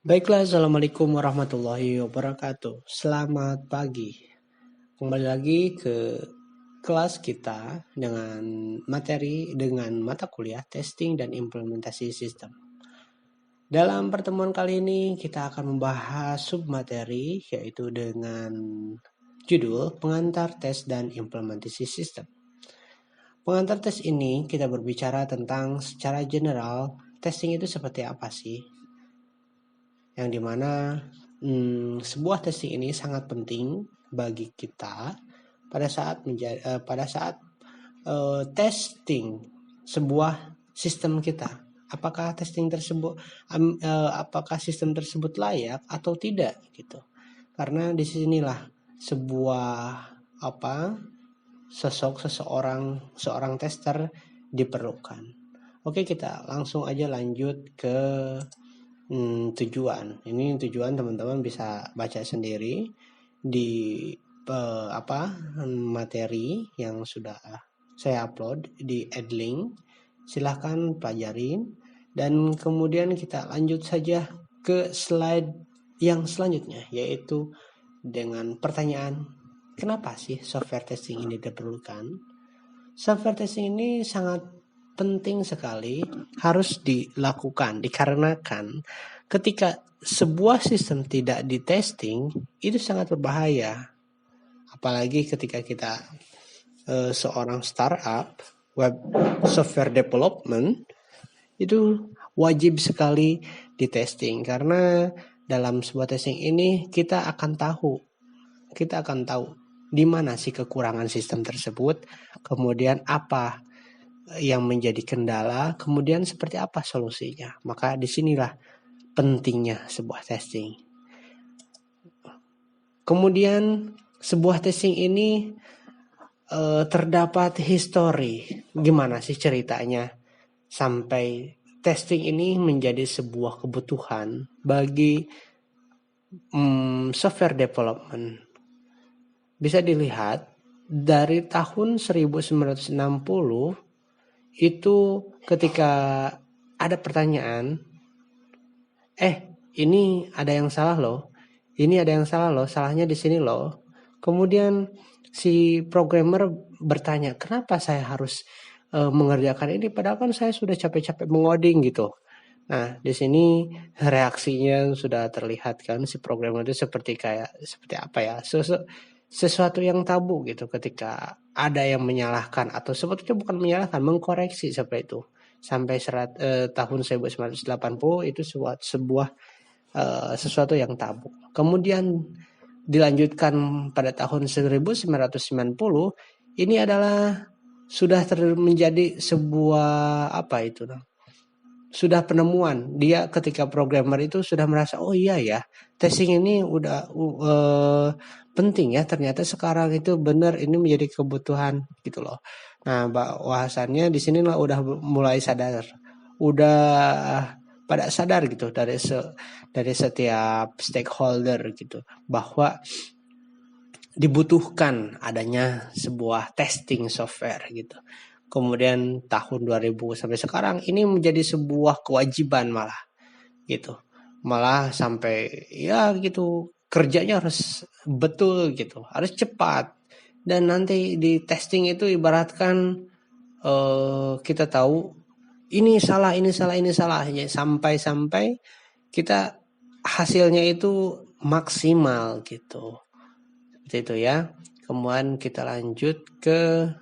Baiklah, Assalamualaikum warahmatullahi wabarakatuh. Selamat pagi. Kembali lagi ke kelas kita dengan mata kuliah testing dan implementasi sistem. Dalam pertemuan kali ini kita akan membahas submateri yaitu dengan judul pengantar tes dan implementasi sistem. Pengantar tes ini kita berbicara tentang secara general testing itu seperti apa sih? Yang dimana sebuah testing ini sangat penting bagi kita pada saat testing sebuah sistem kita. Apakah apakah sistem tersebut layak atau tidak gitu. Karena disinilah seorang tester diperlukan. Oke, kita langsung aja lanjut ke tujuan. Ini tujuan teman-teman bisa baca sendiri di materi yang sudah saya upload di Edlink. Silahkan pelajarin dan kemudian kita lanjut saja ke slide yang selanjutnya, yaitu dengan pertanyaan, kenapa sih software testing ini diperlukan? Software testing ini sangat penting sekali, harus dilakukan dikarenakan ketika sebuah sistem tidak di-testing itu sangat berbahaya. Apalagi ketika kita seorang startup web software development, itu wajib sekali di-testing karena dalam sebuah testing ini kita akan tahu di mana sih kekurangan sistem tersebut, kemudian apa yang menjadi kendala, kemudian seperti apa solusinya. Maka disinilah pentingnya sebuah testing. Kemudian sebuah testing ini terdapat histori, gimana sih ceritanya sampai testing ini menjadi sebuah kebutuhan bagi software development. Bisa dilihat dari tahun 1960 itu ketika ada pertanyaan, ini ada yang salah loh, salahnya di sini loh. Kemudian si programmer bertanya, kenapa saya harus mengerjakan ini padahal kan saya sudah capek-capek mengoding gitu. Nah, di sini reaksinya sudah terlihat kan, si programmer itu seperti apa ya? Sesuatu yang tabu gitu ketika ada yang menyalahkan atau sebetulnya bukan menyalahkan, mengkoreksi seperti itu. Sampai tahun 1980 itu sebuah sesuatu yang tabu. Kemudian dilanjutkan pada tahun 1990, ini adalah sudah menjadi sebuah sudah penemuan. Dia ketika programmer itu sudah merasa, oh iya ya, testing ini udah penting ya, ternyata sekarang itu benar, ini menjadi kebutuhan gitu loh. Nah, bahasannya di sinilah udah mulai sadar, udah pada sadar gitu dari setiap stakeholder gitu, bahwa dibutuhkan adanya sebuah testing software gitu. Kemudian tahun 2000 sampai sekarang ini menjadi sebuah kewajiban malah gitu. Malah sampai ya gitu, kerjanya harus betul gitu, harus cepat. Dan nanti di testing itu ibaratkan kita tahu ini salah, sampai kita hasilnya itu maksimal gitu. Seperti itu ya. Kemudian kita lanjut ke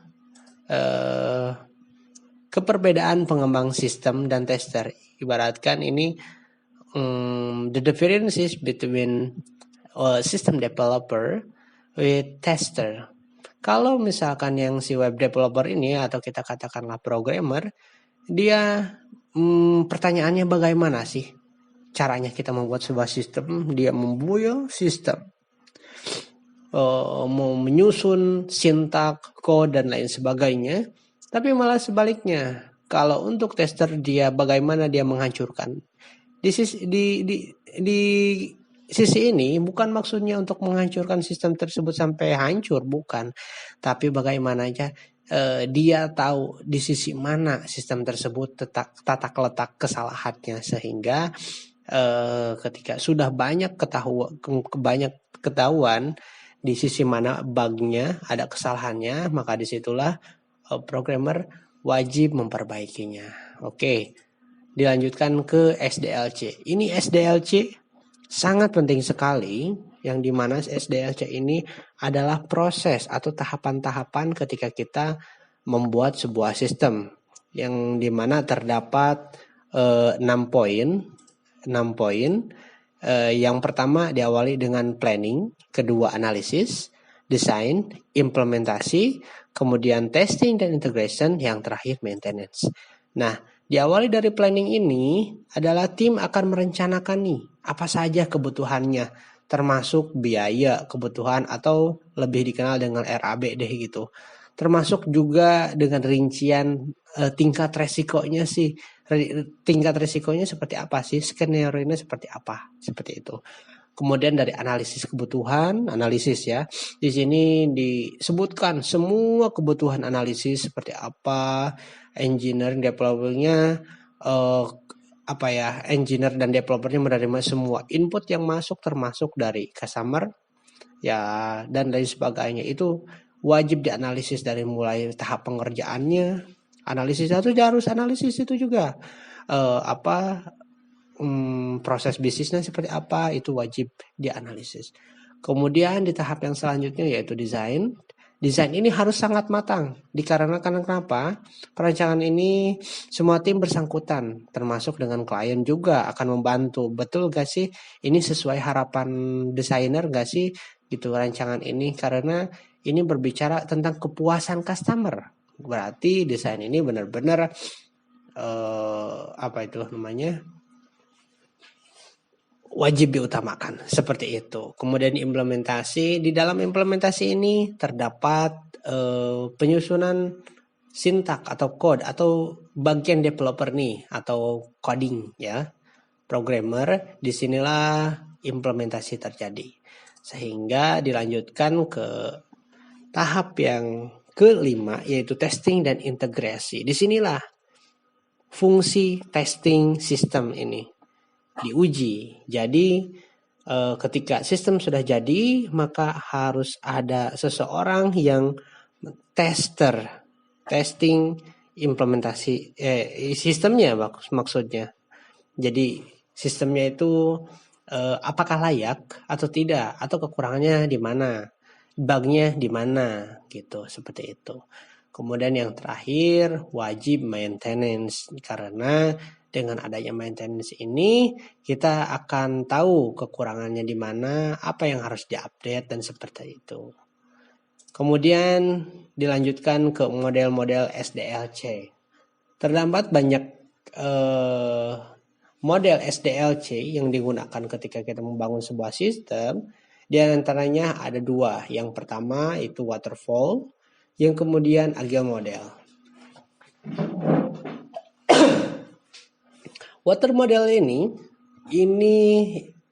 perbedaan pengembang sistem dan tester. Ibaratkan ini the differences between system developer with tester. Kalau misalkan yang si web developer ini atau kita katakanlah programmer, dia pertanyaannya bagaimana sih caranya kita membuat sebuah sistem. Dia membuild sistem, mau menyusun sintak, kode dan lain sebagainya. Tapi malah sebaliknya, kalau untuk tester dia bagaimana dia menghancurkan. Di sisi ini bukan maksudnya untuk menghancurkan sistem tersebut sampai hancur, bukan. Tapi bagaimana aja dia tahu di sisi mana sistem tersebut tata letak kesalahannya, sehingga ketika sudah banyak ketahuan di sisi mana bugnya, ada kesalahannya, maka disitulah programmer wajib memperbaikinya. Oke, dilanjutkan ke SDLC. Ini SDLC sangat penting sekali, yang dimana SDLC ini adalah proses atau tahapan-tahapan ketika kita membuat sebuah sistem, yang dimana terdapat 6 poin. 6 poin. Yang pertama diawali dengan planning, kedua analisis, desain, implementasi, kemudian testing dan integration, yang terakhir maintenance. Nah, diawali dari planning ini adalah tim akan merencanakan nih apa saja kebutuhannya, termasuk biaya, kebutuhan, atau lebih dikenal dengan RAB deh gitu. Termasuk juga dengan rincian tingkat resikonya sih. Tingkat risikonya seperti apa sih, skenario-nya seperti apa, seperti itu. Kemudian dari analisis kebutuhan, analisis ya. Di sini disebutkan semua kebutuhan analisis seperti apa, engineer developernya engineer dan developernya menerima semua input yang masuk, termasuk dari customer ya dan lain sebagainya. Itu wajib dianalisis dari mulai tahap pengerjaannya. Analisis itu harus analisis itu juga proses bisnisnya seperti apa, itu wajib dianalisis. Kemudian di tahap yang selanjutnya yaitu desain. Desain ini harus sangat matang, dikarenakan kenapa? Perancangan ini semua tim bersangkutan, termasuk dengan klien juga akan membantu. Betul gak sih? Ini sesuai harapan desainer gak sih? Gitu rancangan ini, karena ini berbicara tentang kepuasan customer. Berarti desain ini benar-benar wajib diutamakan, seperti itu. Kemudian implementasi, di dalam implementasi ini terdapat penyusunan sintak atau code atau bagian developer nih atau coding ya, programmer. Disinilah implementasi terjadi, sehingga dilanjutkan ke tahap yang kelima yaitu testing dan integrasi. Disinilah fungsi testing sistem ini diuji. Jadi ketika sistem sudah jadi, maka harus ada seseorang yang testing implementasi sistemnya maksudnya. Jadi sistemnya itu apakah layak atau tidak, atau kekurangannya di mana, bugnya di mana gitu, seperti itu. Kemudian yang terakhir wajib maintenance, karena dengan adanya maintenance ini kita akan tahu kekurangannya di mana, apa yang harus diupdate dan seperti itu. Kemudian dilanjutkan ke model-model SDLC. Terdapat banyak model SDLC yang digunakan ketika kita membangun sebuah sistem. Di antaranya ada 2. Yang pertama itu waterfall, yang kemudian agile model. Water model ini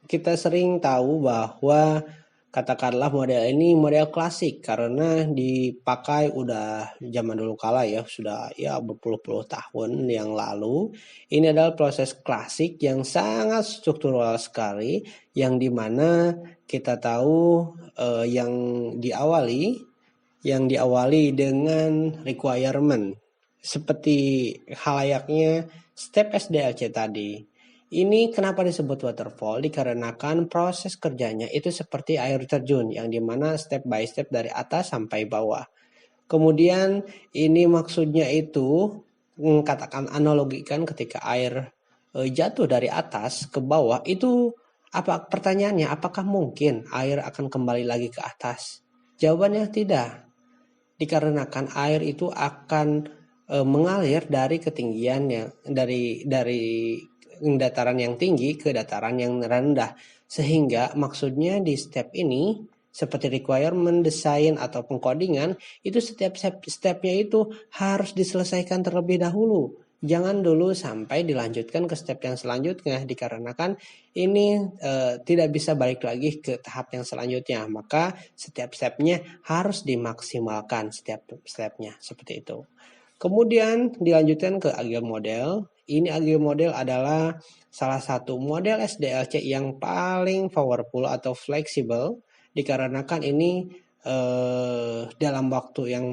kita sering tahu bahwa katakanlah model ini model klasik, karena dipakai udah zaman dulu kala ya, sudah ya berpuluh-puluh tahun yang lalu. Ini adalah proses klasik yang sangat struktural sekali, yang dimana kita tahu yang diawali dengan requirement, seperti halayaknya step SDLC tadi. Ini kenapa disebut waterfall? Dikarenakan proses kerjanya itu seperti air terjun, yang dimana step by step dari atas sampai bawah. Kemudian ini maksudnya itu katakan analogikan ketika air jatuh dari atas ke bawah, itu pertanyaannya, apakah mungkin air akan kembali lagi ke atas? Jawabannya tidak. Dikarenakan air itu akan mengalir dari ketinggian yang dari dataran yang tinggi ke dataran yang rendah, sehingga maksudnya di step ini seperti requirement, desain atau pengkodingan, itu setiap stepnya itu harus diselesaikan terlebih dahulu. Jangan dulu sampai dilanjutkan ke step yang selanjutnya, dikarenakan ini tidak bisa balik lagi ke tahap yang selanjutnya. Maka setiap stepnya harus dimaksimalkan, setiap stepnya seperti itu. Kemudian dilanjutkan ke agile model, Ini agile model adalah salah satu model SDLC yang paling powerful atau fleksibel dikarenakan ini dalam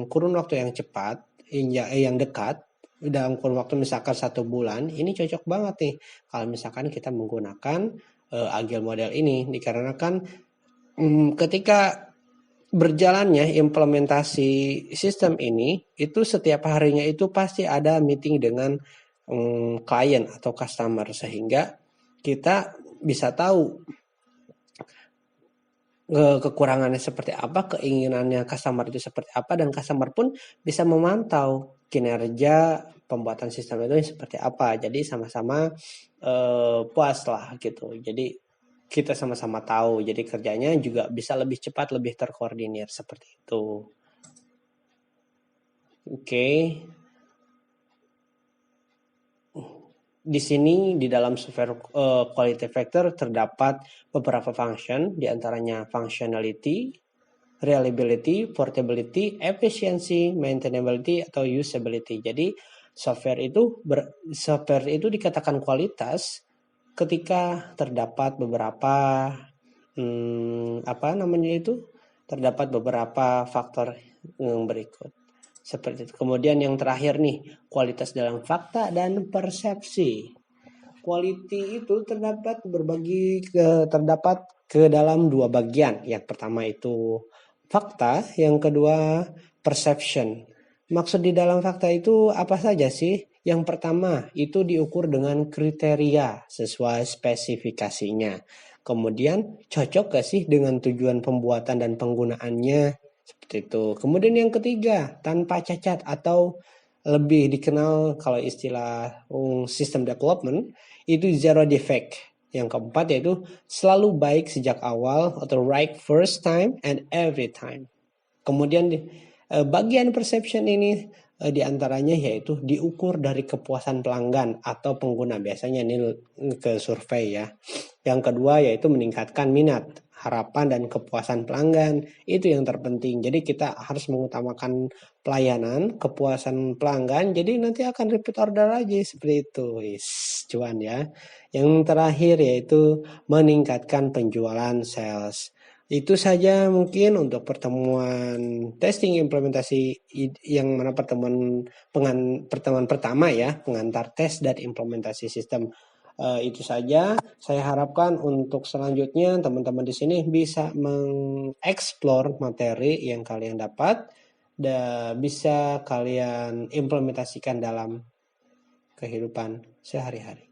kurun waktu yang cepat, yang dekat, dalam kurun waktu misalkan 1 bulan, ini cocok banget nih kalau misalkan kita menggunakan agile model ini dikarenakan ketika berjalannya implementasi sistem ini itu setiap harinya itu pasti ada meeting dengan klien atau customer sehingga kita bisa tahu kekurangannya seperti apa, keinginannya customer itu seperti apa, dan customer pun bisa memantau kinerja pembuatan sistem itu seperti apa. Jadi sama-sama puas lah gitu. Jadi kita sama-sama tahu. Jadi kerjanya juga bisa lebih cepat, lebih terkoordinir seperti itu. Oke. Di sini di dalam software quality factor terdapat beberapa function, diantaranya functionality, reliability, portability, efficiency, maintainability, atau usability. Jadi software itu dikatakan kualitas ketika terdapat beberapa terdapat beberapa faktor yang berikut. Seperti itu. Kemudian yang terakhir nih, kualitas dalam fakta dan persepsi. Quality itu terdapat ke dalam 2 bagian. Yang pertama itu fakta, yang kedua perception. Maksud di dalam fakta itu apa saja sih? Yang pertama itu diukur dengan kriteria sesuai spesifikasinya. Kemudian cocok gak sih dengan tujuan pembuatan dan penggunaannya? Seperti itu. Kemudian yang ketiga, tanpa cacat atau lebih dikenal kalau istilah system development itu zero defect. Yang keempat yaitu selalu baik sejak awal atau right first time and every time. Kemudian bagian perception ini diantaranya yaitu diukur dari kepuasan pelanggan atau pengguna. Biasanya ini ke survei ya. Yang kedua yaitu meningkatkan minat, harapan, dan kepuasan pelanggan. Itu yang terpenting. Jadi kita harus mengutamakan pelayanan, kepuasan pelanggan. Jadi nanti akan repeat order aja seperti itu. Cuan ya. Yang terakhir yaitu meningkatkan penjualan sales. Itu saja mungkin untuk pertemuan testing implementasi yang mana pertemuan pertama ya, pengantar tes dan implementasi sistem. Itu saja. Saya harapkan untuk selanjutnya teman-teman di sini bisa mengeksplor materi yang kalian dapat dan bisa kalian implementasikan dalam kehidupan sehari-hari.